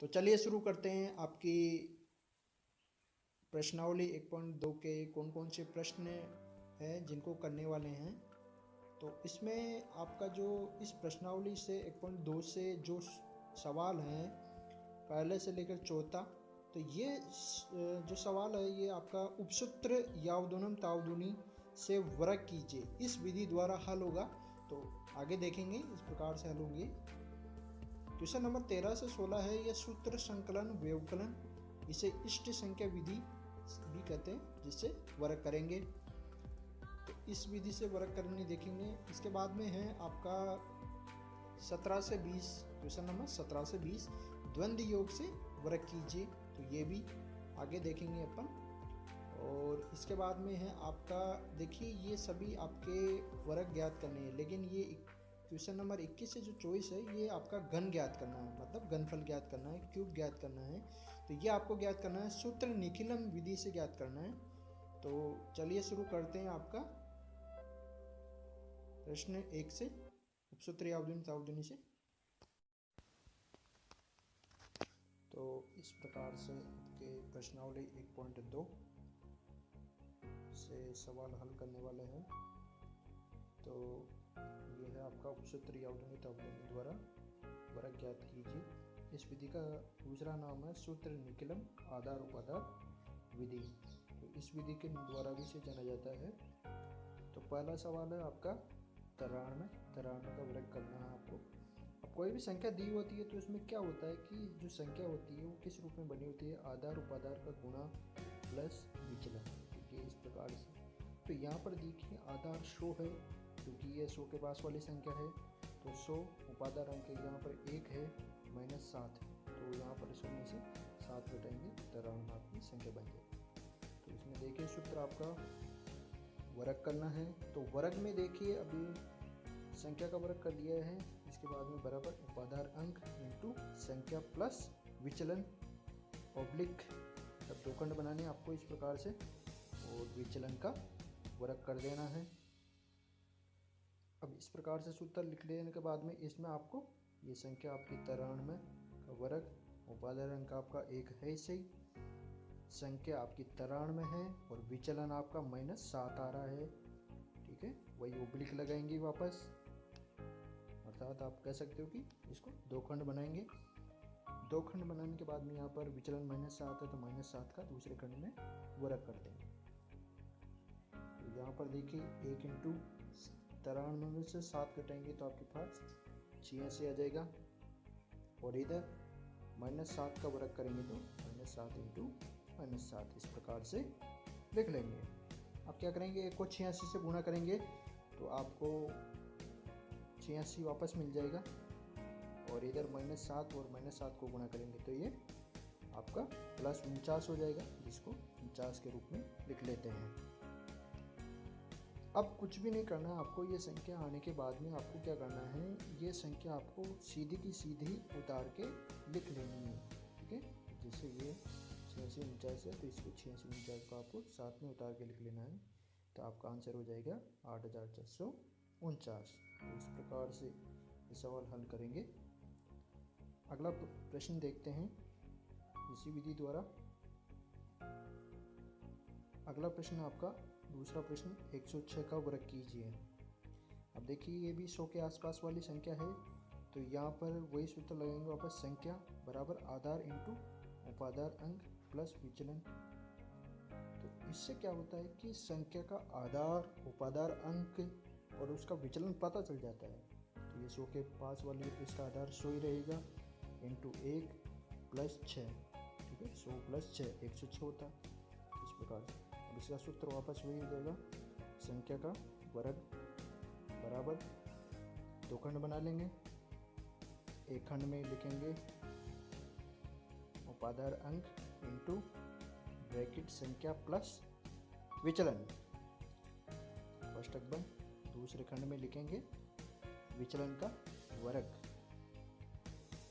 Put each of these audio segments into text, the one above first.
तो चलिए शुरू करते हैं आपकी प्रश्नावली 1.2 के कौन कौन से प्रश्न हैं जिनको करने वाले हैं। तो इसमें आपका जो इस प्रश्नावली से 1.2 से जो सवाल हैं पहले से लेकर चौथा, तो ये जो सवाल है ये आपका उपसूत्र यावदुनम तावदुनी से वर्ग कीजिए इस विधि द्वारा हल होगा। तो आगे देखेंगे इस प्रकार से हल होंगे। क्वेश्चन नंबर 13 से 16 है यह सूत्र संकलन व्यवकलन, इसे इष्ट संख्या विधि भी कहते हैं, जिससे वर्ग करेंगे। तो इस विधि से वर्ग करने देखेंगे। इसके बाद में है आपका 17 से 20, क्वेश्चन नंबर 17 से 20 द्वंद्व योग से वर्ग कीजिए, तो ये भी आगे देखेंगे अपन। और इसके बाद में है आपका देखिए ये सभी आपके वर्ग ज्ञात करने हैं, लेकिन ये क्वेश्चन नंबर 21 से जो चॉइस है ये आपका घन ज्ञात करना है, मतलब घनफल ज्ञात करना है, क्यूब ज्ञात करना है। तो ये आपको ज्ञात करना है सूत्र निखिलम विधि से ज्ञात करना है। तो चलिए शुरू करते हैं आपका प्रश्न 1 से उपसूत्र यावदुनी तावदुनी से। तो इस प्रकार से आपके प्रश्नावली 1.2 से सवाल हल करने वाले हैं। तो ये है आपका उपसूत्र यावदुनी तावदुनी द्वारा वर्ग ज्ञात कीजिए। इस विधि का दूसरा नाम है सूत्र निखिलम आधार उपाधार विधि। तो इस विधि के द्वारा भी इसे जाना जाता है। तो पहला सवाल है आपका तराण का वर्ग करना है आपको। अब कोई भी संख्या दी होती है तो इसमें क्या होता है कि जो संख्या होती है वो किस रूप में बनी होती है, आधार उपाधार का गुणा प्लस विचलन। देखिए इस प्रकार से। तो यहाँ पर देखिए आधार 100 है क्योंकि ये 100 के पास वाली संख्या है। तो 100 उपाधार अंक यहाँ पर 1 है -7 है, तो यहाँ पर 100 में से 7 घटाएंगे तराण आपकी संख्या बन जाएगी। तो इसमें देखिए सूत्र आपका वर्ग करना है। तो वर्ग में देखिए अभी संख्या का वर्ग कर लिया है, इसके बाद में बराबर उपाधार अंक इंटू संख्या प्लस विचलन ऑब्लिक, तब दो खंड बनाने आपको इस प्रकार से, और विचलन का वर्ग कर देना है। अब इस प्रकार से सूत्र लिख लेने के बाद में इसमें आपको ये संख्या आपकी तराण में का वर्ग, उपाधार अंक आपका 1 है इसे ही, संख्या आपकी तराण में है और विचलन आपका -7 आ रहा है। ठीक है, वही ओब्लिक लगाएंगे वापस, अर्थात आप कह सकते हो कि इसको दो खंड बनाएंगे। दो खंड बनाने के बाद में यहाँ पर विचलन -7 है तो -7 का दूसरे खंड में वर्ग कर देंगे। तो यहाँ पर देखिए 1 इंटू तराण में से 7 घटाएंगे तो आपके पास 86 आ जाएगा, और इधर -7 का वर्ग करेंगे तो -7 इंटू -7 इस प्रकार से लिख लेंगे। अब क्या करेंगे, 1 को 86 से गुणा करेंगे तो आपको 86 वापस मिल जाएगा, और इधर -7 और -7 को गुणा करेंगे तो ये आपका +49 हो जाएगा, जिसको 49 के रूप में लिख लेते हैं। अब कुछ भी नहीं करना है आपको, ये संख्या आने के बाद में आपको क्या करना है, ये संख्या आपको सीधी की सीधी उतार के लिख लेनी है। ठीक है, जैसे ये 8649 है तो इसको 8649 को आपको साथ में उतार के लिख लेना है, तो आपका आंसर हो जाएगा 8449। तो इस प्रकार से ये सवाल हल करेंगे। अगला प्रश्न देखते हैं इसी विधि द्वारा। अगला प्रश्न आपका दूसरा प्रश्न 106 का वर्ग कीजिए। अब देखिए ये भी 100 के आसपास वाली संख्या है, तो यहाँ पर वही सूत्र लगेंगे वापस, संख्या बराबर आधार इंटू उपाधार अंक प्लस विचलन। तो इससे क्या होता है कि संख्या का आधार, उपाधार अंक और उसका विचलन पता चल जाता है। तो ये 100 के पास वाली है तो इसका आधार 100 ही रहेगा, इंटू 1 प्लस 6। ठीक है, 100 प्लस 6 106 होता है इस प्रकार से। अब इसका सूत्र वापस वही हो जाएगा, संख्या का वर्ग बराबर दो खंड बना लेंगे, एक खंड में लिखेंगे उपाधार अंक इंटू ब्रैकेट संख्या प्लस विचलन, कोष्टक बंद, दूसरे खंड में लिखेंगे विचलन का वर्ग।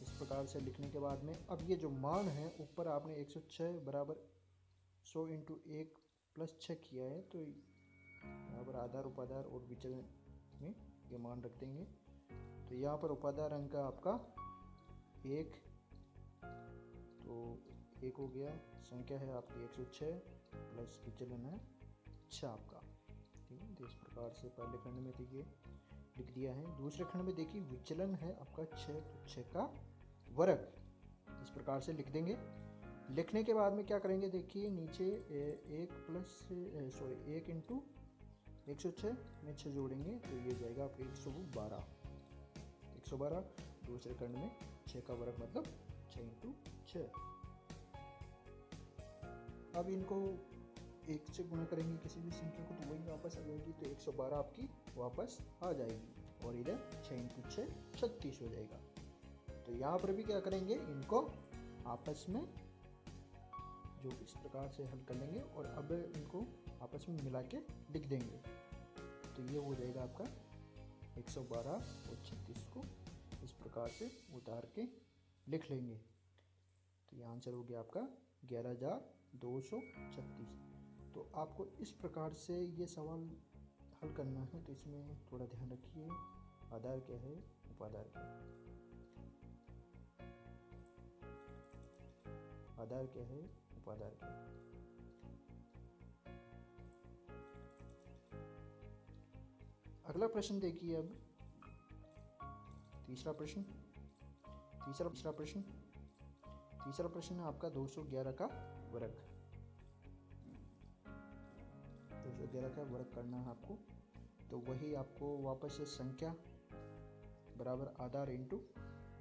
इस प्रकार से लिखने के बाद में अब ये जो मान है ऊपर आपने 106 बराबर 100 इंटू 1 प्लस 6 किया है, तो यहाँ पर आधार उपाधार और विचलन में ये मान रख देंगे। तो यहाँ पर उपाधार अंक आपका 1 1 हो गया, संख्या है आपकी 106 प्लस विचलन है 6 आपका। ठीक है, तो इस प्रकार से पहले खंड में देखिए लिख दिया है। दूसरे खंड में देखिए विचलन है आपका 6, तो 6 का वर्ग इस प्रकार से लिख देंगे। लिखने के बाद में क्या करेंगे, देखिए नीचे 1 इंटू 106 में 6 जोड़ेंगे तो ये जाएगा आपके 112। दूसरे खंड में 6 का वर्ग मतलब 6 इंटू 6। अब इनको 1 से गुणा करेंगे किसी भी संख्या को तो वही वापस आ जाएगी, तो 112 आपकी वापस आ जाएगी और इधर 6 इंटू 6 36 हो जाएगा। तो यहाँ पर भी क्या करेंगे, इनको आपस में जो इस प्रकार से हल कर लेंगे और अब इनको आपस में मिला के लिख देंगे। तो ये हो जाएगा आपका 112 और 36 को इस प्रकार से उतार के लिख लेंगे। तो ये आंसर हो गया आपका 11,236। तो आपको इस प्रकार से ये सवाल हल करना है, तो इसमें थोड़ा ध्यान रखिए आधार क्या है, उपाधार क्या है। आधार क्या है, उपाधार क्या है। अगला प्रश्न देखिए अब तीसरा प्रश्न है आपका 211 का वर्ग। 211 का वर्ग करना है आपको, तो वही आपको वापस से संख्या बराबर आधार इंटू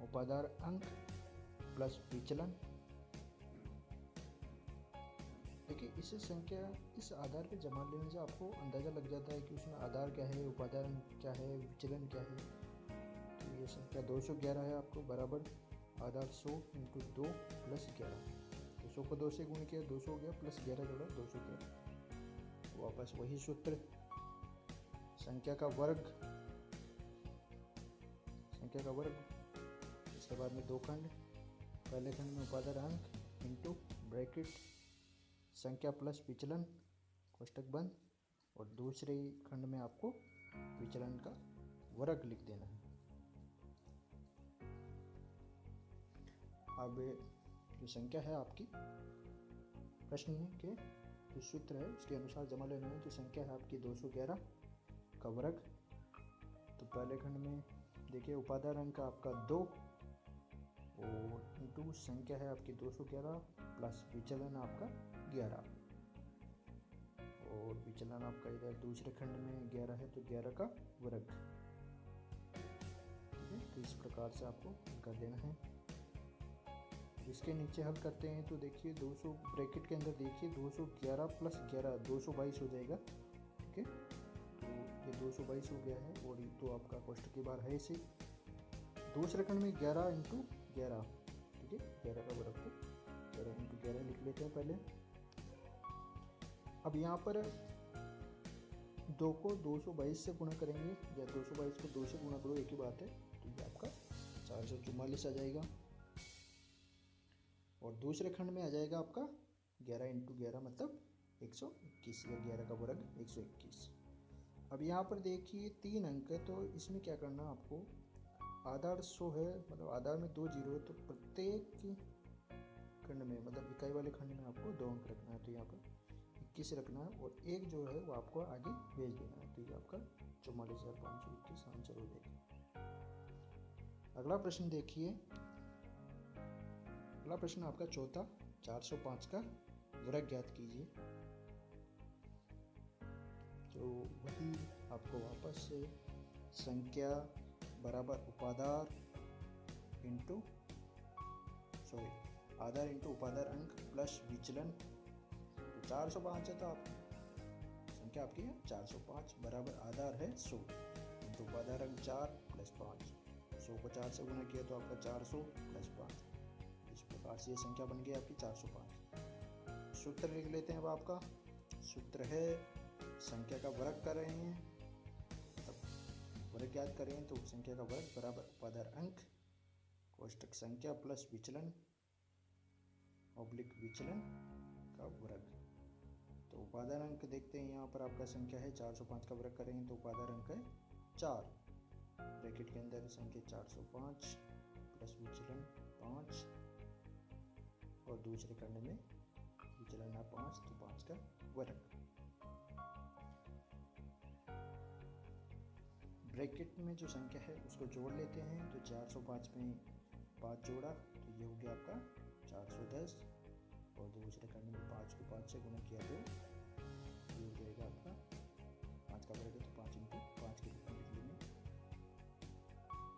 उपाधार अंक प्लस विचलन। देखिए इस संख्या इस आधार पे जमा लेने से आपको अंदाज़ा लग जाता है कि उसमें आधार क्या है, उपाधार क्या है, विचलन क्या है। तो ये संख्या 211 है आपको बराबर आधार 100 इंटू 2 प्लस 11। तो 100 को 2 से गुण किया 200 हो गया, प्लस 11 जोड़ा 211। वापस वही सूत्र, संख्या का वर्ग, इसके बाद में 2 खंड, पहले खंड में उपाधार अंक इंटू ब्रैकेट संख्या प्लस विचलन कोष्टक बंद, और दूसरे खंड में आपको विचलन का वर्ग लिख देना है। अब जो संख्या है आपकी प्रश्न के जो सूत्र है उसके अनुसार जमा लेना है। तो संख्या है आपकी 211 का वर्ग। तो पहले खंड में देखिए उपाधार अंक आपका 2 और इंटू संख्या है आपकी 211 प्लस विचलन आपका 11, और विचलन आपका इधर दूसरे खंड में 11 है तो 11 का वर्ग। ठीक है, तो इस प्रकार से आपको कर देना है। इसके नीचे हल करते हैं तो देखिए 200 ब्रैकेट के अंदर देखिए 211 प्लस 11 222 हो जाएगा। ठीक है, तो ये 222 हो गया है और ये तो आपका कोष्टक के बाहर है इसे। दूसरे खंड में 11 इंटू 11, ठीक है, 11 का वर्ग को 11 इंटू 11 लिख लेते हैं पहले। अब यहाँ पर 2 को 222 से गुणा करेंगे, या 222 को 2 से गुणा करो एक ही बात है, तो ये आपका 444 आ जाएगा। और दूसरे खंड में आ जाएगा आपका 11 इंटू 11 मतलब 121, या 11 का वर्ग 121। अब यहाँ पर देखिए 3 अंक है, तो इसमें क्या करना है आपको, आधार 100 है मतलब आधार में 2 जीरो है, तो प्रत्येक खंड में मतलब इकाई वाले खंड में आपको 2 अंक रखना है। तो यहाँ पर 21 रखना है और 1 जो है वो आपको आगे भेज देना है। तो ये आपका 44,521 आंसर हो जाएगा। अगला प्रश्न देखिए, अगला प्रश्न आपका चौथा 405 का वर्ग ज्ञात कीजिए। तो वही आपको वापस से संख्या बराबर उपाधार इंटू आधार इंटू उपाधार अंक प्लस विचलन। तो 405 है तो आप संख्या आपकी है 405 बराबर आधार है 100 इंटू उपाधार अंक 4 प्लस 5। 100 को 4 से गुणा किया तो आपका 400 प्लस 5। इस प्रकार से ये संख्या बन गई आपकी 405। सूत्र लिख लेते हैं। अब आपका सूत्र है, संख्या का वर्ग कर रहे हैं, वर्ग ज्ञात करें तो संख्या का वर्ग बराबर उपाधार अंक कोष्टक संख्या प्लस विचलन ऑब्लिक विचलन का वर्ग। तो उपाधार अंक देखते हैं, यहाँ पर आपका संख्या है 405 का वर्ग करेंगे तो उपाधार अंक है 4, ब्रैकेट के अंदर संख्या 405 प्लस विचलन 5, और दूसरे खंड में विचलन है 5, तो 5 का वर्ग। ब्रैकेट में जो संख्या है उसको जोड़ लेते हैं, तो 405 में 5 जोड़ा तो ये हो गया आपका 410, और दूसरे खंड में 5 को 5 से गुणा किया तो ये हो जाएगा आपका 5 का वर्ग है, तो 5 इंटू 5 के रूप में लिख लेंगे।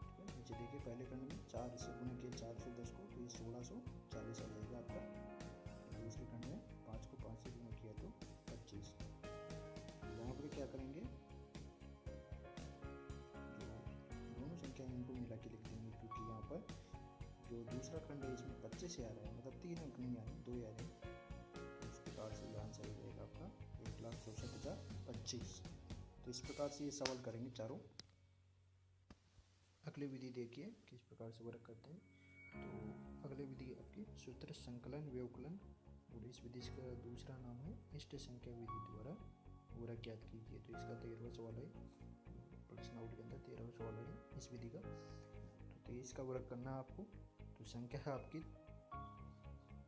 ठीक है, नीचे देखिए पहले खंड में 4 से गुणा किया 410 को, तो ये 1640 आ जाएगा आपका। दूसरे खंड में 5 को 5 से गुणा किया तो 25। यहाँ पर क्या करेंगे, दोनों संख्या इनको मिला के लिख देंगे, क्योंकि यहाँ पर जो दूसरा खंड है इसमें 25 से आ रहा है, मतलब 3 अंक नहीं आ रहे, 2 आ रहे हैं। इस प्रकार से आंसर हो जाएगा आपका 1,64,025। तो इस प्रकार से ये सवाल करेंगे चारों। अगली विधि देखिए किस प्रकार से वर्क करते हैं। तो अगली विधि आपकी सूत्र संकलन व्यवकलन, और इस विधि का दूसरा नाम है इष्ट संख्या विधि द्वारा वर्ग ज्ञात कीजिए। तो इसका 13वां सवाल है, प्रश्नावली के अंदर 13वां सवाल है इस विधि का। तो 23 का वर्ग करना है आपको। तो संख्या है आपकी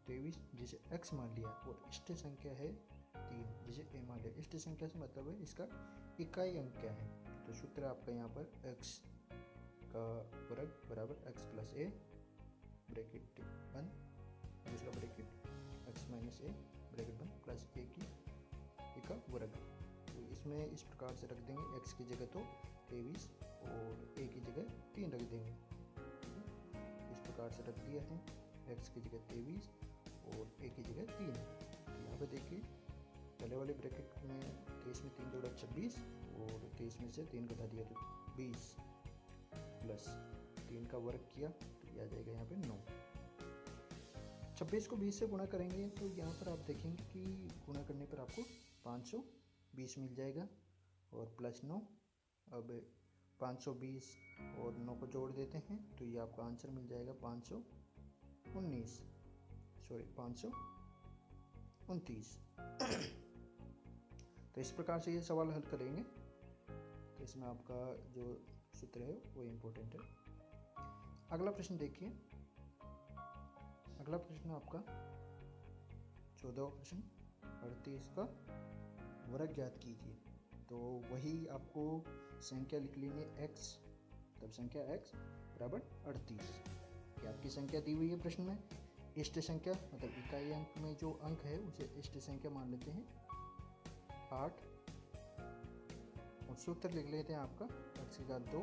23 जिसे x मान लिया, और इष्ट संख्या है 3 जिसे a मान लिया। इष्ट संख्या से मतलब है इसका इकाई अंक क्या है। तो सूत्र आपका यहाँ पर x का वर्ग बराबर x प्लस a ब्रैकेट बंद, दूसरा bracket x minus a bracket बंद प्लस a का वर्ग। तो इसमें इस प्रकार से रख देंगे, x की जगह तो 23 और a की जगह 3 रख देंगे। इस प्रकार से रख दिया है, x की जगह 23 और a की जगह 3। तो यहाँ पे देखिए पहले वाले ब्रैकेट में 23 में 3 जोड़ा 26, और 23 में से 3 घटा दिया तो 20 प्लस 3 का वर्ग किया तो ये आ जाएगा यहाँ पे 9। 26 को 20 से गुणा करेंगे तो यहाँ पर आप देखेंगे कि गुणा करने पर आपको 520 मिल जाएगा, और प्लस 9। अब 520 और 9 को जोड़ देते हैं तो ये आपका आंसर मिल जाएगा 529। तो इस प्रकार से ये सवाल हल करेंगे। तो इसमें आपका जो सूत्र है वो इम्पोर्टेंट है। अगला प्रश्न देखिए। अगला प्रश्न आपका 14वां प्रश्न, 38 का वर्ग ज्ञात कीजिए। तो वही आपको संख्या लिख लेंगे x, तब संख्या x बराबर 38। ये आपकी संख्या दी हुई है प्रश्न में। इष्ट संख्या मतलब इकाई अंक में जो अंक है उसे इष्ट संख्या मान लेते हैं 8, और सूत्र लिख लेते हैं आपका x की घात 2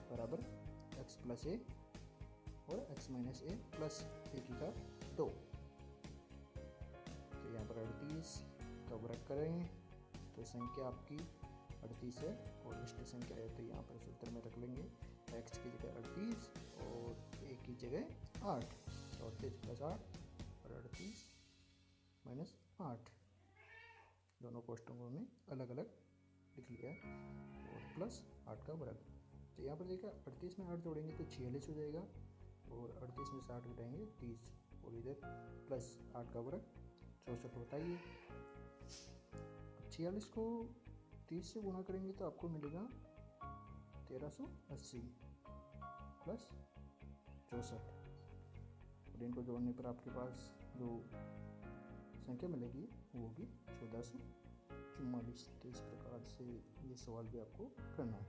बराबर x प्लस a और x minus a plus a की घात 2। तो यहाँ पर 38 का वर्ग करेंगे तो संख्या आपकी 38 है, और इष्ट संख्या है तो यहाँ पर सूत्र में रख लेंगे x की जगह 38 और a की जगह 8, 34 प्लस 8 और 38 माइनस 8, दोनों कोष्टकों में अलग अलग लिख लिया, और प्लस 8 का वर्ग। तो यहाँ पर देखिए 38 में 8 जोड़ेंगे तो 46 हो जाएगा, और 38 में 60 घटाएंगे 30, और इधर प्लस 8 का वर्ग 64 होता ही है। 46 को 30 से गुणा करेंगे तो आपको मिलेगा 1380 प्लस 64, और इनको जोड़ने पर आपके पास जो संख्या मिलेगी वो होगी 1444। तो इस प्रकार से ये सवाल भी आपको करना है।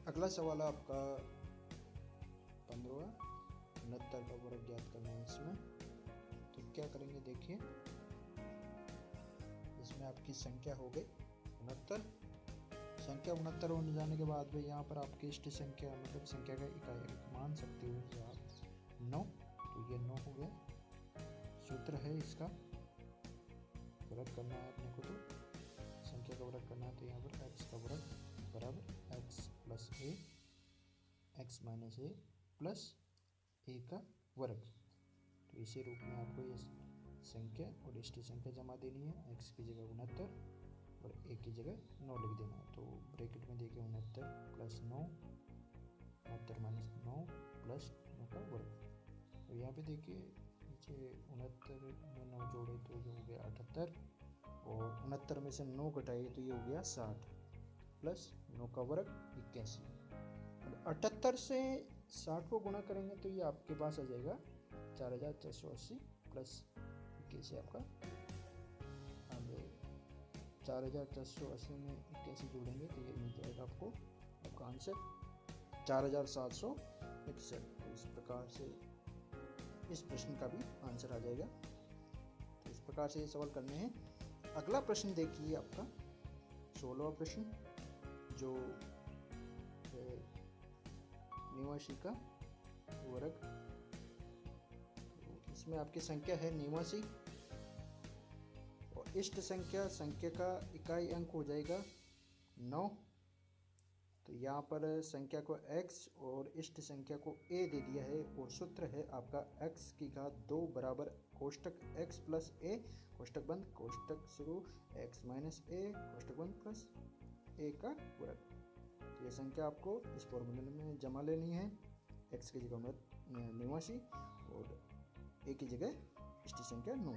अगला सवाल है आपका 15वां, 69 का वर्ग ज्ञात करना है इसमें। तो क्या करेंगे देखिए, इसमें आपकी संख्या हो गई 69। संख्या 69 होने जाने के बाद में यहाँ पर आपकी इष्ट संख्या मतलब संख्या का इकाई मान सकते हो आप 9, तो ये 9 हो गया। सूत्र है इसका वर्ग करना है अपने को, तो संख्या का वर्ग करना है तो यहाँ पर x का वर्ग बराबर x plus a x minus a plus a का वर्ग। तो इसी रूप में आपको ये संख्या और इष्ट संख्या जमा देनी है। x की जगह 69 और a की जगह 9 लिख देना है। तो ब्रैकेट में देखिए 69 प्लस 9, 69 माइनस 9 प्लस 9 का वर्ग। तो यहाँ पे देखिए नीचे 69 में 9 जोड़े तो ये हो गया 78, और 69 में से 9 घटाए तो ये हो गया 60 प्लस 9 का वर्ग 81। अब 78 से 60 को गुणा करेंगे तो ये आपके पास आ जाएगा 4480 प्लस 81 आपका। अब 4480 में 81 जोड़ेंगे तो ये मिल जाएगा आपको आपका आंसर 4761। तो इस प्रकार से इस प्रश्न का भी आंसर आ जाएगा। तो इस प्रकार से ये सवाल करने हैं। अगला प्रश्न देखिए आपका 16वां प्रश्न जो निवासी का वर्ग। तो इसमें आपकी संख्या है निवासी और इष्ट संख्या का इकाई अंक हो जाएगा 9। तो यहाँ पर संख्या को x और इष्ट संख्या को a दे दिया है और सूत्र है आपका x की घात 2 बराबर कोष्टक x प्लस a कोष्टक बंद कोष्टक शुरू x माइनस a कोष्टक बंद प्लस a का वर्ग। तो ये संख्या आपको इस फॉर्मूले में जमा लेनी है। x की जगह में निवासी और a की जगह इष्ट संख्या 9।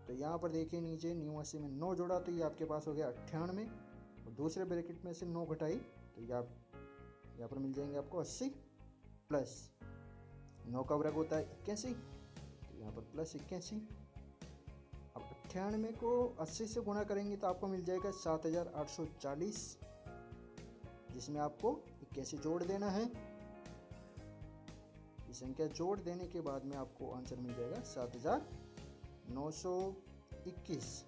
तो यहाँ पर देखिए नीचे निवासी में 9 जोड़ा तो ये आपके पास हो गया 98 और दूसरे ब्रैकेट में से 9 घटाई तो ये आप यहाँ पर मिल जाएंगे आपको 80 प्लस 9 का वर्ग होता है 81 तो यहाँ पर प्लस 81। अब 98 को 80 से गुणा करेंगे तो आपको मिल जाएगा 7840 जिसमें आपको 81 जोड़ देना है। ये संख्या जोड़ देने के बाद में आपको आंसर मिल जाएगा 7921।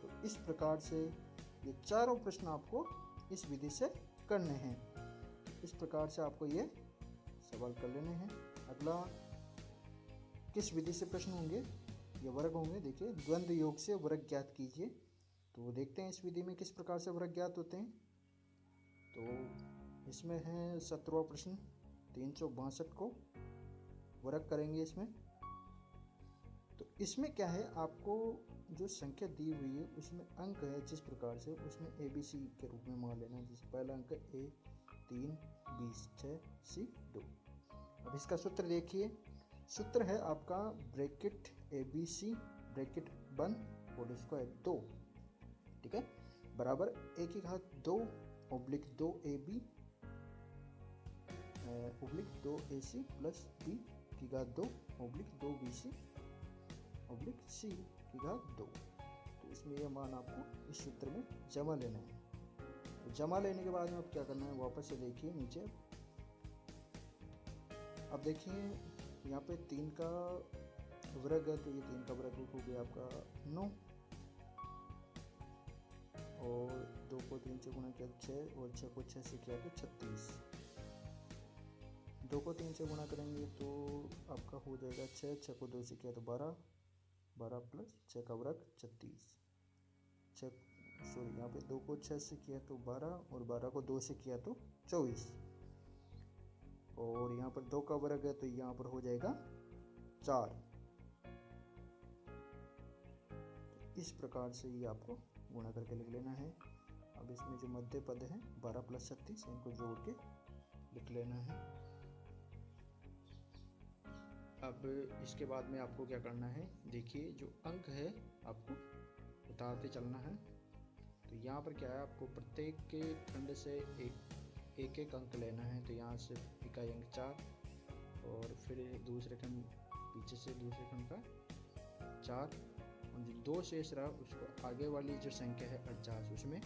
तो इस प्रकार से ये चारों प्रश्न आपको इस विधि से करने हैं। इस प्रकार से आपको ये सवाल कर लेने हैं। अगला किस विधि से प्रश्न होंगे, ये वर्ग होंगे। देखिए द्वंद्व योग से वर्ग ज्ञात कीजिए। तो देखते हैं इस विधि में किस प्रकार से वर्ग ज्ञात होते हैं। तो इसमें है 17वां प्रश्न 362 को वर्ग करेंगे इसमें। तो इसमें क्या है आपको जो संख्या दी हुई है उसमें अंक है जिस प्रकार से उसमें ABC के रूप में मान लेना। जिस पहला अंक A 3 20 6 C 2। अब इसका सूत्र देखिए। सूत्र है आपका ब्रैकेट ABC ब्रैकेट बंद होल स्क्वायर 2 ठीक है बराबर a की घात 2 oblique 2AB oblique 2AC plus B की घात 2 ओब्लिक 2BC ओब्लिक C की घात 2। तो इसमें यह मान आपको इस सूत्र में जमा लेना है। तो जमा लेने के बाद में अब क्या करना है, वापस से देखिए नीचे। अब देखिए यहाँ पे 3 का वर्ग है तो ये 3 का वर्ग हो गया आपका 9 और 2 को 3 से गुणा किया 6 और 6 को 6 से किया तो 36। 2 को 3 से गुणा करेंगे तो आपका हो जाएगा 6 6 को 2 से किया तो 12 12 प्लस 6 का वर्ग 36। 6 सॉरी यहाँ पे 2 को 6 से किया तो 12 और 12 को 2 से किया तो 24 और यहाँ पर 2 का वर्ग है तो यहाँ पर हो जाएगा 4। इस प्रकार से ये आपको गुणा करके लिख लेना है। अब इसमें जो मध्य पद है 12 प्लस 36 इनको जोड़ के लिख लेना है। अब इसके बाद में आपको क्या करना है, देखिए जो अंक है आपको उतारते चलना है। तो यहाँ पर क्या है आपको प्रत्येक के खंड से एक एक अंक लेना है। तो यहाँ से इकाई अंक 4 और फिर दूसरे खंड पीछे से दूसरे खंड का 4 और जो 2 शेष रहा उसको आगे वाली जो संख्या है 48 उसमें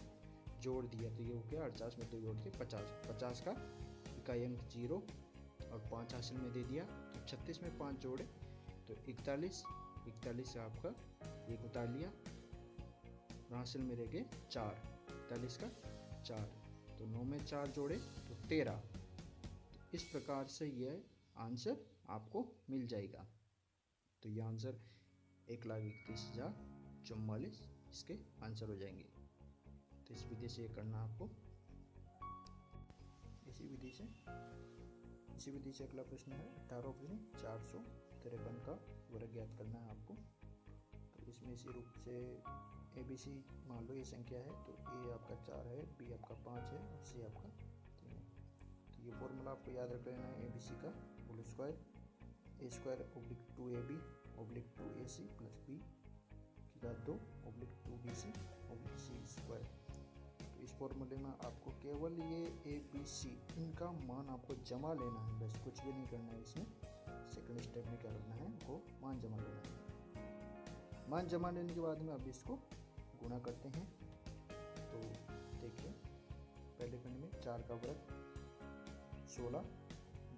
जोड़ दिया तो ये हो गया 48 में 2 जोड़ के 50 का इकाई अंक 0 और 5 हासिल में दे दिया। तो 36 में 5 जोड़े तो 41 से आपका एक उतार लिया हासिल में रह गए 4 41 का 4 तो 9 में 4 जोड़े तो 13। तो इस प्रकार से यह आंसर आपको मिल जाएगा। तो यह आंसर 1,31,044 इसके आंसर हो जाएंगे। तो इस विधि से ये करना आपको। इसी विधि से अगला प्रश्न है 18 प्रश्न 453 का वर्ग ज्ञात करना है आपको। तो इसमें इसी रूप से ABC मान लो ये संख्या है तो A आपका 4 है, B आपका 5 है और C आपका 3 है। तो ये फॉर्मूला आपको याद रख लेना है ABC का whole square A square oblique 2AB oblique 2AC plus B की घात 2 oblique 2BC oblique C square. तो इस फॉर्मूले में आपको केवल ये ए बी सी इनका मान आपको जमा लेना है, बस कुछ भी नहीं करना है। इसमें सेकंड स्टेप में क्या करना है, वो मान जमा लेना है। मान जमा लेने के बाद में अब इसको गुणा करते हैं। तो देखिए पहले खंड में 4 का वर्ग 16,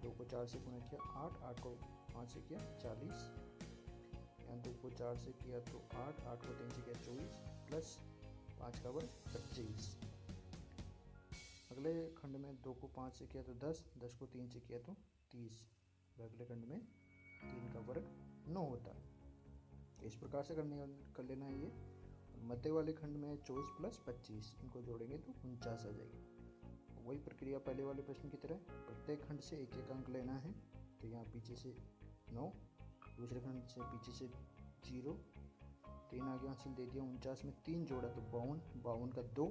2 को 4 से गुणा किया 8, 8 को 5 से किया 40, यहाँ 2 को 4 से किया तो 8, 8 को 3 से किया 24, प्लस 5 का वर्ग 25। अगले खंड में 2 को 5 से किया तो 10, 10 को 3 से किया तो 30, और अगले खंड में 3 का वर्ग 9 होता है। इस प्रकार से कर लेना है ये। मध्य वाले खंड में 24 प्लस 25, इनको जोड़ेंगे तो 49 आ जाएगी। वही प्रक्रिया पहले वाले प्रश्न की तरह, प्रत्येक खंड से एक एक अंक लेना है। तो यहाँ पीछे से 9, दूसरे खंड से पीछे से 0, 3 आगे हासिल दे दिया। 49 में 3 जोड़ा तो 52, 52 का 2,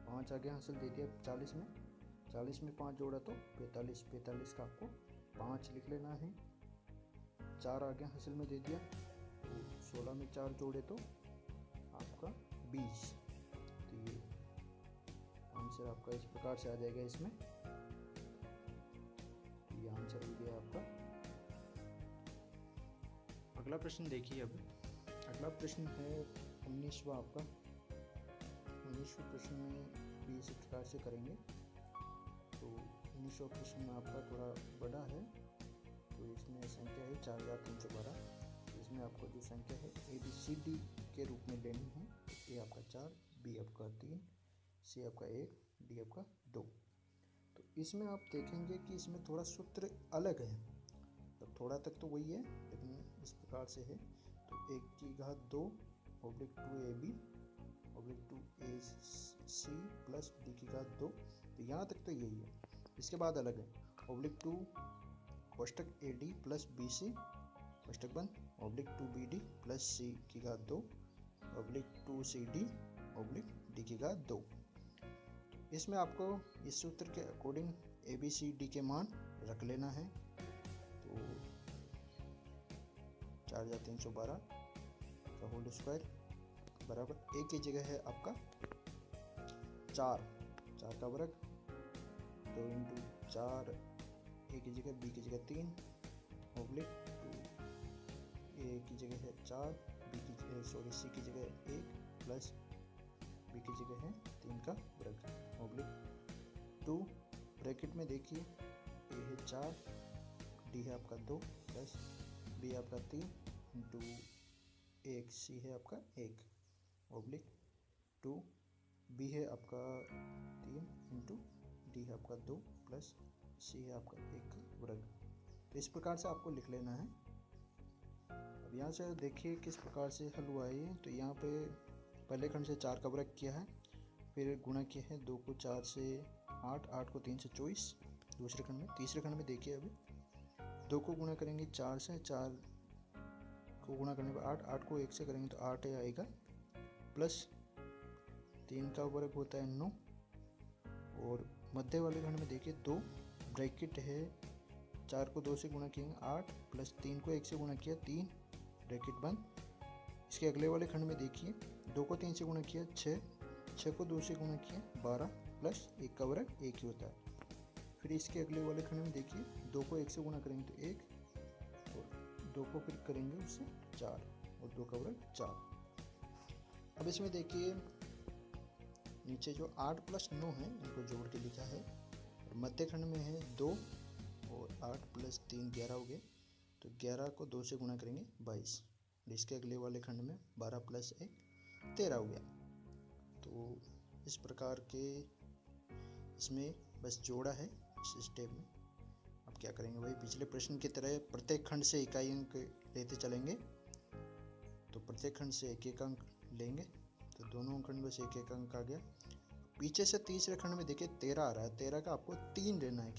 5 आगे हासिल दे दिया 40 में, 40 में 5 जोड़ा तो 45, 45 का आपको 5 लिख लेना है। 4 आगे हासिल में दे दिया तो 16 में 4 जोड़े तो आपका 20। तो ये आंसर आपका इस प्रकार से आ जाएगा इसमें। तो ये आंसर हो गया आपका। अगला प्रश्न देखिए। अब अगला प्रश्न है 19वां आपका। 19वें प्रश्न में भी इसी प्रकार से करेंगे। तो 19वां प्रश्न आपका थोड़ा बड़ा है, तो इसमें संख्या है 4312। इसमें आपको जो संख्या है ABCD के रूप में लेनी है। ए आपका 4, बी आपका 3, सी आपका 1, डी आपका 2। तो इसमें आप देखेंगे कि इसमें थोड़ा सूत्र अलग है, तो थोड़ा तक तो वही है लेकिन इस प्रकार से है। तो 1 की घात 2 oblique 2AB oblique 2AC plus D की घात 2। तो यहाँ तक तो यही है। इसके बाद अलग है ऑब्लिक 2 कोष्टक AD प्लस BC कोष्टक बंद ऑब्लिक 2BD प्लस C की घात 2 ऑब्लिक 2CD ऑब्लिक D की घात 2। इसमें आपको इस सूत्र के अकॉर्डिंग ABCD के मान रख लेना है। तो 4312 का होल स्क्वायर बराबर ए की जगह है आपका 4, 4 का वर्ग 2 इंटू 4, ए की जगह बी की जगह 3 ऑब्लिक 2, ए की जगह है 4, बी की सी की जगह 1 प्लस बी की जगह है 3 का वर्ग ऑब्लिक 2। ब्रैकेट में देखिए ए है 4, डी है आपका 2 प्लस बी आपका 3 इंटू 1, सी है आपका 1 ऑब्लिक 2, बी है आपका 3 इंटू डी है आपका 2 प्लस सी है आपका 1 का वर्ग। तो इस प्रकार से आपको लिख लेना है। अब यहाँ से देखिए किस प्रकार से हल हुआ है। तो यहाँ पे पहले खंड से 4 का वर्ग किया है, फिर गुणा किया है 2 को 4 से 8, 8 को 3 से 24 दूसरे खंड में। तीसरे खंड में देखिए अभी 2 को गुणा करेंगे 4 से, 4 को गुणा करने पर 8, 8 को 1 से करेंगे तो 8 आएगा प्लस 3 का वर्ग होता है 9। और मध्य वाले खंड में देखिए 2 ब्रैकेट है, 4 को 2 से गुणा किएंगे 8 प्लस 3 को 1 से गुणा किया 3 ब्रैकेट बंद। इसके अगले वाले खंड में देखिए 2 को 3 से गुणा किया 6, 6 को 2 से गुणा किया 12 प्लस 1 का वर्ग 1 ही होता है। फिर इसके अगले वाले खंड में देखिए 2 को 1 से गुणा करेंगे तो 1 और 2 को फिर करेंगे उससे 4 और 2 का वर्ग 4। अब इसमें देखिए नीचे जो 8 प्लस 9 है इनको जोड़ के लिखा है, और मध्य खंड में है 2 और 8 प्लस 3 11 हो गए। तो 11 को 2 से गुणा करेंगे 22। इसके अगले वाले खंड में 12 प्लस 1 13 हो गया। तो इस प्रकार के इसमें बस जोड़ा है इस स्टेप में। अब क्या करेंगे वही पिछले प्रश्न की तरह प्रत्येक खंड से इकाई अंक लेते चलेंगे। तो प्रत्येक खंड से एक एक अंक लेंगे, तो दोनों खंड में से एक एक अंक आ गया। पीछे से तीसरे खंड में देखिए 13 आ रहा है, 13 का आपको 3 लेना है।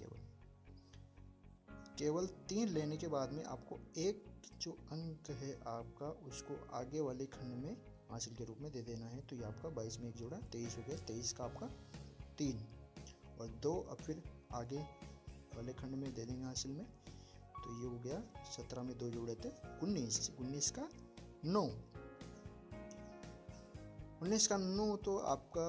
केवल 3 लेने के बाद में आपको एक जो अंक है आपका उसको आगे वाले खंड में हासिल के रूप में दे देना है। तो ये आपका 22 में 1 जोड़ा 23 हो गया, 23 का आपका 3 और 2 अब फिर आगे वाले खंड में दे देंगे हासिल में। तो ये हो गया 17 में 2 जोड़े थे 19, 19 का 9। 19 का 9 तो आपका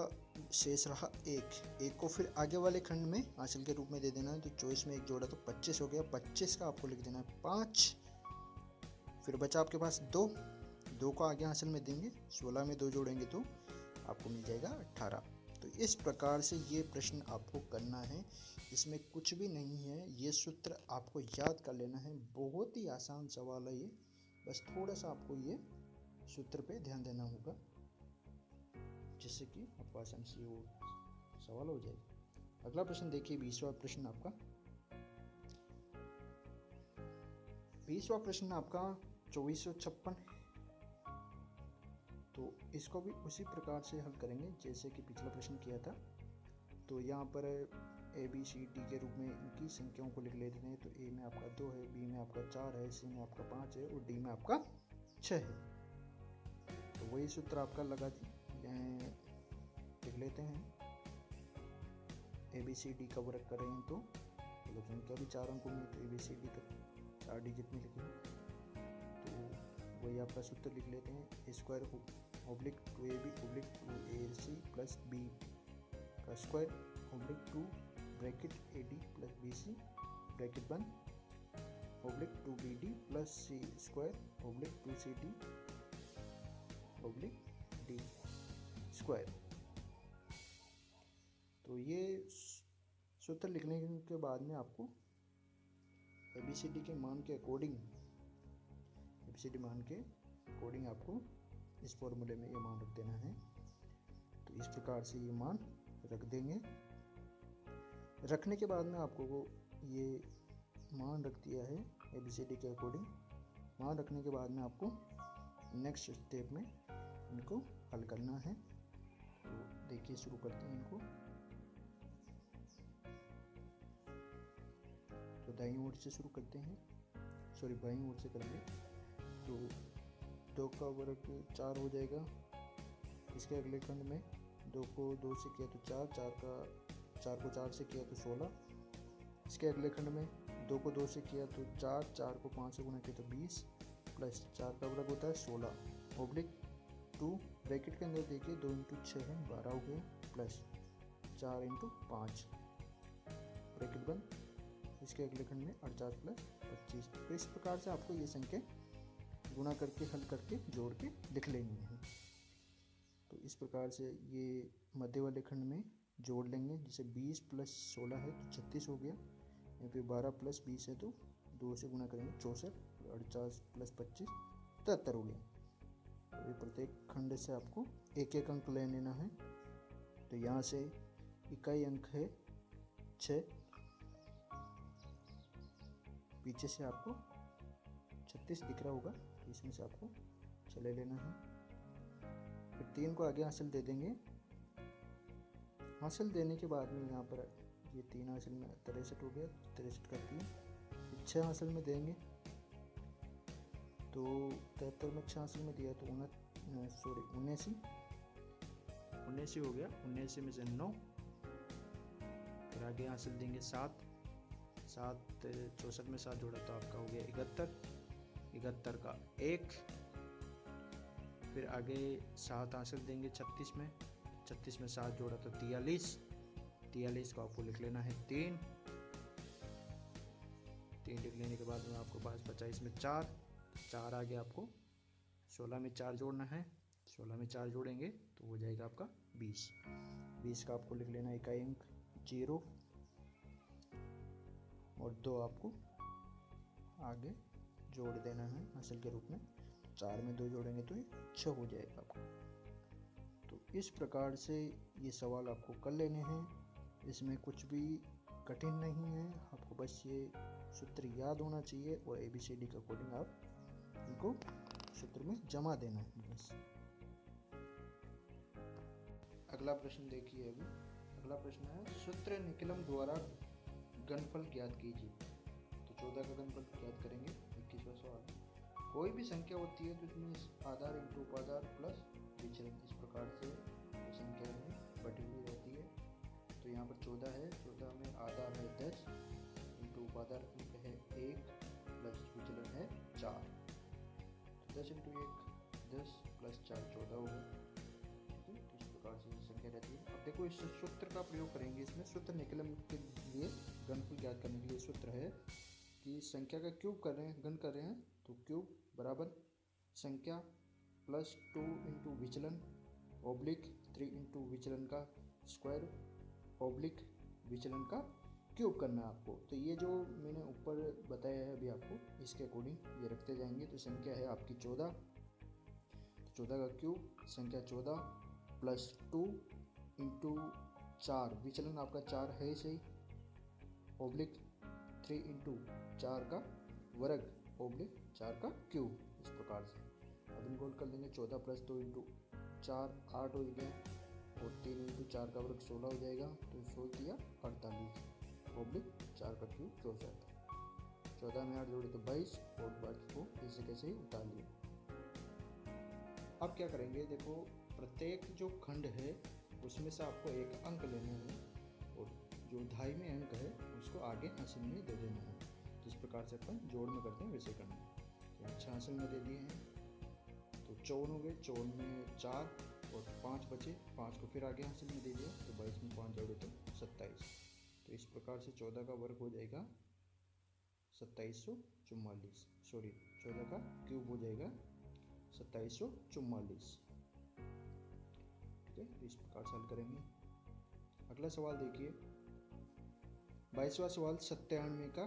शेष रहा 1 को फिर आगे वाले खंड में हासिल के रूप में दे देना है। तो 24 में 1 जोड़ा तो 25 हो गया। 25 का आपको लिख देना है 5। फिर बचा आपके पास 2 को आगे हासिल में देंगे। 16 में 2 जोड़ेंगे तो आपको मिल जाएगा 18। तो इस प्रकार से ये प्रश्न आपको करना है, इसमें कुछ भी नहीं है, ये सूत्र आपको याद कर लेना है। बहुत ही आसान सवाल है ये, बस थोड़ा सा आपको ये सूत्र पे ध्यान देना होगा जिससे कि आपको आसानी से वो सवाल हो जाएगा। अगला प्रश्न देखिए, 20वां प्रश्न आपका। 20वां प्रश्न आपका 2456। तो इसको भी उसी प्रकार से हल करेंगे जैसे कि पिछला प्रश्न किया था। तो यहाँ पर ABCD के रूप में इनकी संख्याओं को लिख लेते हैं। तो A में आपका 2 है, B में आपका 4 है, C में आपका 5 है और D में आपका 6 है। तो वही सूत्र आपका लिख लेते हैं। ABCD का वर्क कर रहे हैं तो मतलब संख्या भी 4 अंकों में, तो ABCD तक 4 डिजिट में लिखेंगे। तो वही आपका सूत्र लिख लेते हैं। A² oblique 2AB oblique 2AC plus B का square oblique 2 bracket AD plus BC bracket बंद oblique 2BD plus C square oblique 2CD oblique D square. तो ये सूत्र लिखने के बाद में आपको ABCD के मान के अकॉर्डिंग आपको इस फॉर्मूले में ये मान रख देना है। तो इस प्रकार से ये मान रख देंगे। रखने के बाद में आपको वो ये मान रख दिया है ABCD के अकॉर्डिंग। मान रखने के बाद में आपको नेक्स्ट स्टेप में इनको हल करना है। तो देखिए शुरू करते हैं इनको। तो दाईं ओर से शुरू करते हैं, सॉरी बाईं ओर से करेंगे। तो 2 का वर्ग 4 हो जाएगा। इसके अगले खंड में 2 को 2 से किया तो 4 को 4 से किया तो 16। इसके अगले खंड में 2 को 2 से किया तो 4 को 5 से गुणा किया तो 20 प्लस 4 का वर्ग होता है 16 ऑब्लिक 2 ब्रैकेट के अंदर देखिए 2 इंटू 6 है 12 हो गया प्लस 4 इंटू 5 ब्रैकेट बंद। इसके अगले खंड में 48 प्लस 25। तो इस प्रकार से आपको ये संख्या गुणा करके हल करके जोड़ के लिख लेनी है। तो इस प्रकार से ये मध्य वाले खंड में जोड़ लेंगे। जैसे 20 प्लस 16 है तो 36 हो गया, या फिर 12 प्लस 20 है तो 2 से गुणा करेंगे 64, 48 प्लस 25 73 हो गया। तो ये प्रत्येक खंड से आपको एक एक अंक ले लेना है। तो यहाँ से इकाई अंक है 6, पीछे से आपको 36 दिख रहा होगा, तो इसमें से आपको चले लेना है। फिर 3 को आगे हासिल दे देंगे। हासिल देने के बाद में यहाँ पर ये 3 हासिल में 63 हो गया, 63 का 3, 6 हासिल में देंगे तो 73 में 6 हासिल में दिया तो 79 हो गया। 79 में से 9, फिर आगे हासिल देंगे 7 64 में 7 जोड़ा तो आपका हो गया 71 का 1। फिर आगे 7 हासिल देंगे 36 में 7 जोड़ा तो 43 को आपको लिख लेना है 3 लिख लेने के बाद में आपको पास बचा इसमें 4 आगे आपको 16 में 4 जोड़ना है। 16 में 4 जोड़ेंगे तो हो जाएगा आपका 20 का आपको लिख लेना है इकाई अंक 0 और 2 आपको आगे जोड़ देना है हासिल के रूप में। 4 में 2 जोड़ेंगे तो ये 6 हो जाएगा आपको। तो इस प्रकार से ये सवाल आपको कर लेने हैं। इसमें कुछ भी कठिन नहीं है, आपको बस ये सूत्र याद होना चाहिए और ABCD के अकॉर्डिंग आप इनको सूत्र में जमा देना है बस। अगला प्रश्न देखिए। अभी अगला प्रश्न है सूत्र निकलम द्वारा घनफल ज्ञात कीजिए। तो 14 का घनफल ज्ञात करेंगे। 21वां सवाल, कोई भी संख्या होती है तो इसमें आधार इंटू उपाधार प्लस विचलन इस प्रकार से संख्या में बटी हुई रहती है। तो यहाँ पर 14 है, 14 में आधार है 10 इंटू उपाधार अंक है 1 प्लस विचलन है 4। 10 इंटू 1 10 प्लस 4 14 होगा। रहती है। अब देखो इस सूत्र का प्रयोग करेंगे। इसमें सूत्र निकलन के लिए, घनफल ज्ञात करने के लिए सूत्र है कि संख्या का क्यूब कर रहे हैं, घन कर रहे हैं, तो क्यूब बराबर संख्या प्लस 2 इंटू विचलन ऑब्लिक 3 इंटू विचलन का स्क्वायर ऑब्लिक विचलन का क्यूब करना है आपको। तो ये जो मैंने ऊपर बताया है अभी आपको, इसके अकॉर्डिंग ये रखते जाएंगे। तो संख्या है आपकी 14, तो 14 का क्यूब संख्या 14 प्लस 2 इंटू 4, विचलन आपका 4 है सही, ऑब्लिक 3 इंटू 4 का वर्ग ऑब्लिक 4 का क्यूब, इस प्रकार से। अब इनको कर लेंगे। 14 प्लस 2 इंटू 4 8 हो गया, और 3 इंटू 4 का वर्ग 16 हो जाएगा, तो 16 दिया 48 ऑब्लिक 4 का क्यूब 64। 14 में 8 जोड़े तो 22, और बाकी को ऐसे कैसे ही उतार लिए। अब क्या करेंगे, देखो प्रत्येक जो खंड है उसमें से आपको एक अंक लेना है, और जो ढाई में अंक है उसको आगे हासिल में दे देना है। जिस प्रकार से अपन जोड़ में करते हैं वैसे करना है। तो अच्छा हासिल में दे दिए हैं, तो 54 हो गए। 54 में 4 और 5 बचे, 5 को फिर आगे हासिल में दे दिया, तो 22 में 5 जोड़े तो 27। तो इस प्रकार से 14 का वर्ग हो जाएगा 2744, सॉरी 14 का क्यूब हो जाएगा 2744। ठीक है, तो इस प्रकार से हल करेंगे। अगला सवाल देखिए, 22वां सवाल 97 का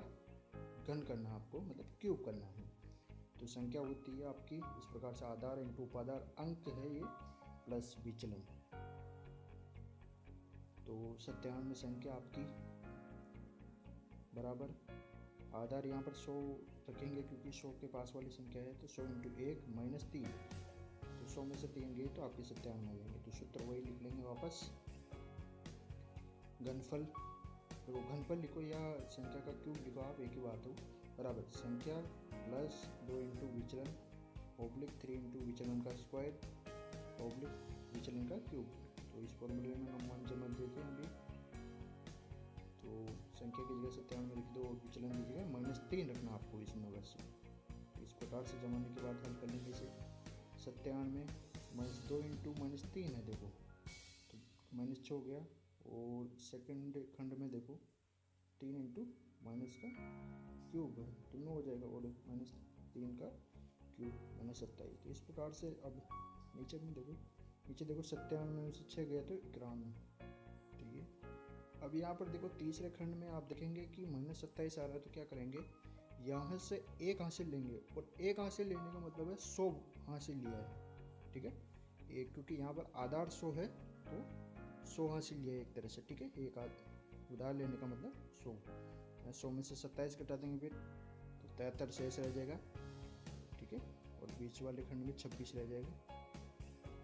घन करना है आपको, मतलब क्यूब करना है। तो संख्या होती है आपकी इस प्रकार से, आधार इंटू उपाधार अंक है ये प्लस विचलन। तो 97 में संख्या आपकी बराबर, आधार यहाँ पर 100 रखेंगे क्योंकि 100 के पास वाली संख्या है, तो 100 इंटू 1 माइनस 3, तो 100 में से 3 गए तो आपके 97 हो जाएंगे। तो सूत्र वही लिख लेंगे वापस। घनफल, तो घनफल लिखो या संख्या का क्यूब लिखो, आप एक ही बात हो, बराबर संख्या प्लस 2 इंटू विचलन ऑब्लिक 3 इंटू विचलन का स्क्वायर ऑब्लिक विचलन का क्यूब। तो इस फॉर्मूले में हम मान जमा देते हैं अभी। तो संख्या की जगह 97 में लिख दो, और विचलन की जगह -3 रखना आपको इस नंबर से। तो इस प्रकार से जमाने के बाद हल कर लेंगे इसे। 97 में -2 इंटू -3 है, देखो तो -6 हो गया, और सेकंड खंड में देखो 3 इंटू माइनस का क्यूब है, तो 9 हो जाएगा, और -3 का क्यूब -27। तो इस प्रकार से अब नीचे में देखो, नीचे देखो 97 में से 6 गया तो 91। ठीक है, अब यहाँ पर देखो तीसरे खंड में आप देखेंगे कि -27 आ रहा है, तो क्या करेंगे, यहाँ से एक हासिल लेंगे, और एक हासिल लेने का मतलब है 100 हासिल लिया है। ठीक है, एक क्योंकि यहाँ पर आधार 100 है, तो 100 हासिल लिया है एक तरह से। ठीक है, एक उधार लेने का मतलब 100। 100 में से 27 घटा देंगे फिर, तो 73 शेष रह जाएगा। ठीक है, और बीच वाले खंड में 26 रह जाएगा।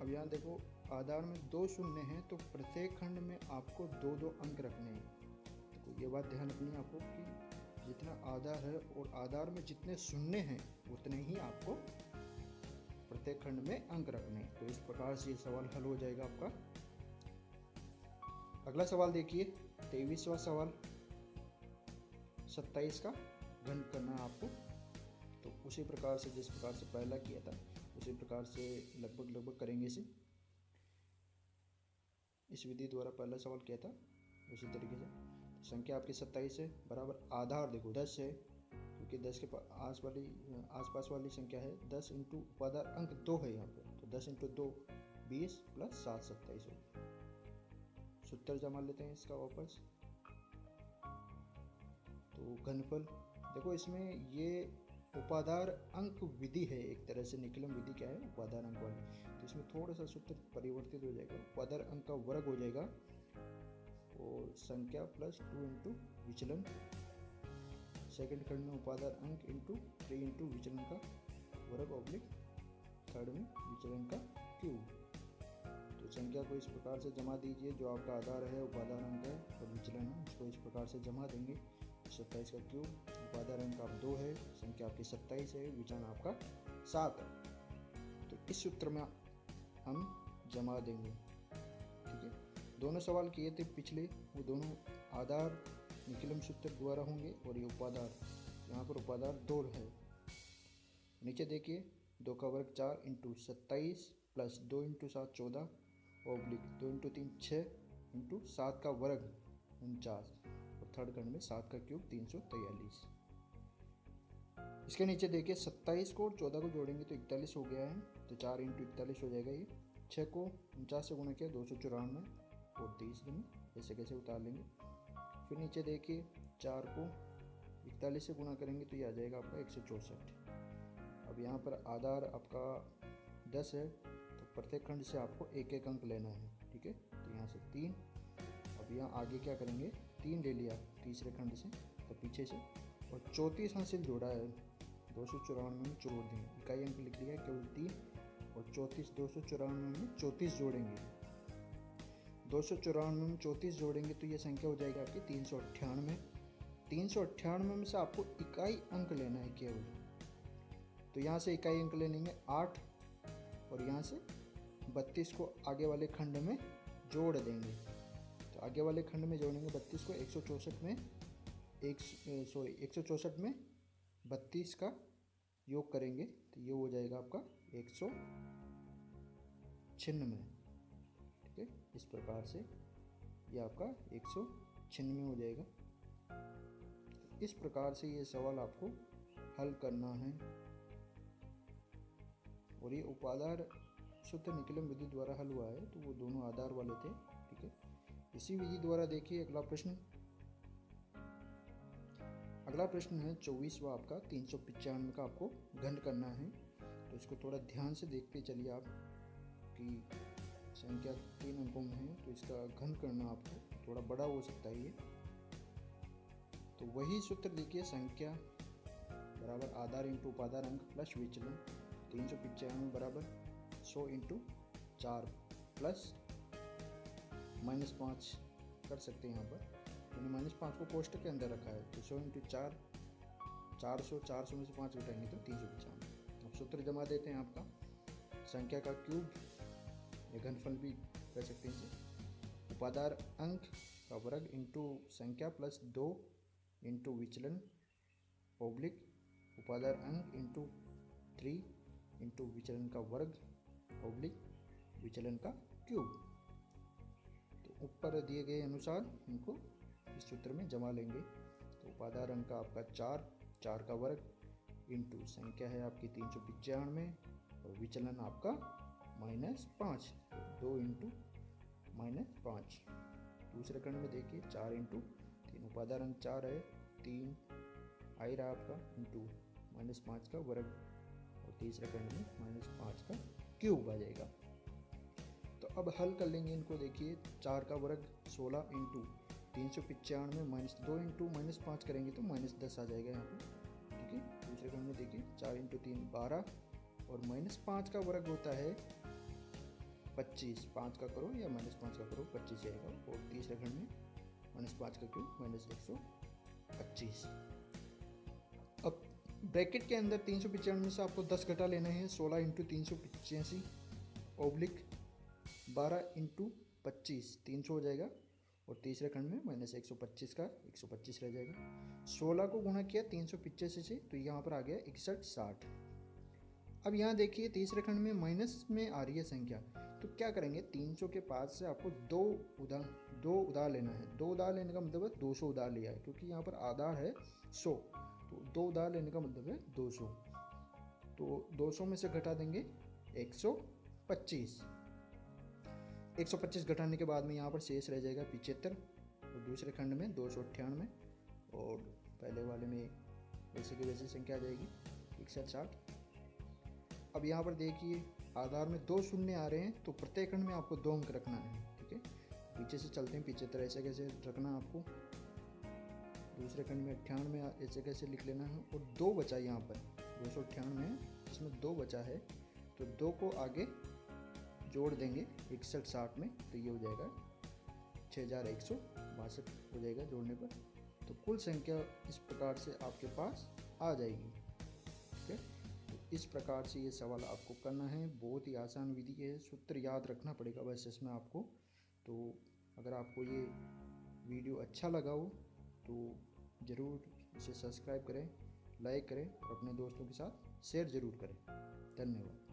अब यहाँ देखो आधार में 2 शून्य हैं, तो प्रत्येक खंड में आपको 2-2 अंक रखने हैं। तो ये बात ध्यान रखनी है आपको कि जितना आधार है और आधार में जितने शून्य हैं उतने ही आपको प्रत्येक खंड में अंक रखने हैं। तो इस प्रकार से ये सवाल हल हो जाएगा आपका। अगला सवाल देखिए, 23वां सवाल 27 का घन करना है आपको। तो उसी प्रकार से जिस प्रकार से पहला किया था उसी प्रकार से लगभग करेंगे इसे। इस विधि द्वारा पहला सवाल किया था उसी तरीके से। तो संख्या आपकी 27 है, बराबर आधार देखो 10 है, क्योंकि 10 के आसपास वाली संख्या है। 10 इंटू उपाधार अंक 2 है यहाँ पे, तो 10 इंटू 2 20 प्लस 7 27 हो। सूत्र जमा लेते हैं इसका वापस। तो घनफल देखो, इसमें ये उपाधार अंक विधि है, एक तरह से निकलम विधि क्या है, उपाधार अंक वाली। तो इसमें थोड़ा सा सूत्र परिवर्तित हो जाएगा, उपाधार अंक का वर्ग हो जाएगा, और संख्या प्लस 2 इंटू विचलन, सेकंड खंड में उपाधार अंक इंटू 3 इंटू विचलन का वर्ग ऑब्लिक थर्ड में विचलन का क्यूब। तो संख्या को इस प्रकार से जमा दीजिए, जो आपका आधार है उपाधार अंक है और विचलन है, उसको इस प्रकार से जमा देंगे। 27 का क्यूब, उपाधार अंक आप 2 है, संख्या आपकी 27 है, विचलन आपका 7 है। तो इस सूत्र में हम जमा देंगे। ठीक है, दोनों सवाल किए थे पिछले, वो दोनों आधार निकलम सूत्र द्वारा होंगे, और ये उपाधार, यहाँ पर उपाधार 2 है। नीचे देखिए 2 का वर्ग 4 into 27 plus 2 into 7 14, oblique 2 into 3 6 into 7 का वर्ग 49 और थर्ड खंड में 7 का क्यूब 343। इसके नीचे देखिए 27 को और 14 को जोड़ेंगे तो 41 हो गया है, तो 4 इंटू 41 हो जाएगा ये। 6 को 49 से गुणा किया 294 और 30 दिन ऐसे कैसे उतार लेंगे। फिर नीचे देखिए 4 को 41 से गुणा करेंगे तो ये आ जाएगा आपका 164। अब यहाँ पर आधार आपका 10 है तो प्रत्येक खंड से आपको एक एक अंक लेना है, ठीक है। तो यहाँ से 3, अब यहाँ आगे क्या करेंगे 3 ले लिया तीसरे खंड से तो पीछे से, और 34 हासिल जोड़ा है 294 में जोड़ देंगे, इकाई अंक लिख लिया केवल 3 और 34 294 में 34 जोड़ेंगे, 294 में 34 जोड़ेंगे तो ये संख्या हो जाएगी आपकी 398। 398 में से आपको इकाई अंक लेना है केवल, तो यहाँ से इकाई अंक ले लेंगे 8 और यहाँ से 32 को आगे वाले खंड में जोड़ देंगे। तो आगे वाले खंड में जोड़ेंगे 32 को 164 में 164 में 32 का योग करेंगे तो ये हो जाएगा आपका 196, ठीक है। इस प्रकार से ये आपका 196 हो जाएगा। इस प्रकार से ये सवाल आपको हल करना है और ये उपाधार सूत्र निकलन विधि द्वारा हल हुआ है, तो वो दोनों आधार वाले थे, ठीक है। इसी विधि द्वारा देखिए अगला प्रश्न। अगला प्रश्न है 24वां आपका 395 का आपको घन करना है, तो इसको थोड़ा ध्यान से देखते चलिए आप कि संख्या 3 अंकों में है तो इसका घन करना आपको थोड़ा बड़ा हो सकता है ये। तो वही सूत्र देखिए, संख्या बराबर आधार इंटू उपाधार अंक प्लस विचलन। 395 बराबर 100 इंटू 4 प्लस -5 कर सकते हैं यहाँ पर, मैंने -5 को कोष्टक के अंदर रखा है, तो 100 इंटू 4 400, 400 में से 5 घटाएंगे तो 395। अब सूत्र जमा देते हैं आपका, संख्या का क्यूब या घनफल भी कर सकते हैं इसे, उपाधार अंक का वर्ग इंटू संख्या प्लस 2 इंटू विचलन ऑब्लिक उपाधार अंक इंटू 3 इंटू विचलन का वर्ग ऑब्लिक विचलन का क्यूब। तो ऊपर दिए गए अनुसार इनको इस सूत्र में जमा लेंगे। तो उपाधार अंक का आपका 4 का वर्ग इंटू संख्या है आपकी 395 और विचलन आपका -5, 2 इंटू -5। दूसरे खंड में देखिए 4 इंटू 3 उपाधार अंक 4 है, 3 आई रहा आपका इंटू -5 का वर्ग और तीसरे खंड में -5 का क्यूब आ जाएगा। तो अब हल कर लेंगे इनको, देखिए 4 का वर्ग 16 इंटू 395 में -2 इंटू -5 करेंगे तो -10 आ जाएगा यहाँ पे, ठीक है। दूसरे खंड में देखिए 4 इंटू 3 12 और -5 का वर्ग होता है 25, 5 का करो या -5 का करो 25 आएगा, और तीसरे खंड में -5 का क्यूब -125। अब ब्रैकेट के अंदर 395 में से आपको 10 घटा लेना है, 16 इंटू 385 ऑब्लिक 12 इंटू 25 300 हो जाएगा, और तीसरे खंड में -125 का 125 रह जाएगा। 16 को गुणा किया 385 से तो यहाँ पर आ गया 6160। अब यहाँ देखिए तीसरे खंड में माइनस में आ रही है संख्या, तो क्या करेंगे 300 के पास से आपको दो उधार लेना है। 2 उधार लेने का मतलब है 200 उधार लिया है, क्योंकि यहाँ पर आधार है 100, तो 2 उधार लेने का मतलब है 200। तो 200 में से घटा देंगे 125। 125 घटाने के बाद में यहाँ पर शेष रह जाएगा 75, और दूसरे खंड में 298, और पहले वाले में वैसे की वैसे संख्या आ जाएगी 6160। अब यहाँ पर देखिए आधार में 2 शून्य आ रहे हैं, तो प्रत्येक खंड में आपको 2 अंक रखना है, ठीक है। पीछे से चलते हैं, 75 ऐसे कैसे रखना आपको, दूसरे खंड में 98 ऐसे कैसे लिख लेना है, और 2 बचा यहाँ पर 298 है, इसमें 2 बचा है तो 2 को आगे जोड़ देंगे 6160 में, तो ये हो जाएगा 6162 हो जाएगा जोड़ने पर। तो कुल संख्या इस प्रकार से आपके पास आ जाएगी, ठीक है। तो इस प्रकार से ये सवाल आपको करना है, बहुत ही आसान विधि है, सूत्र याद रखना पड़ेगा बस इसमें आपको। तो अगर आपको ये वीडियो अच्छा लगा हो तो ज़रूर इसे सब्सक्राइब करें, लाइक करें और अपने दोस्तों के साथ शेयर ज़रूर करें। धन्यवाद।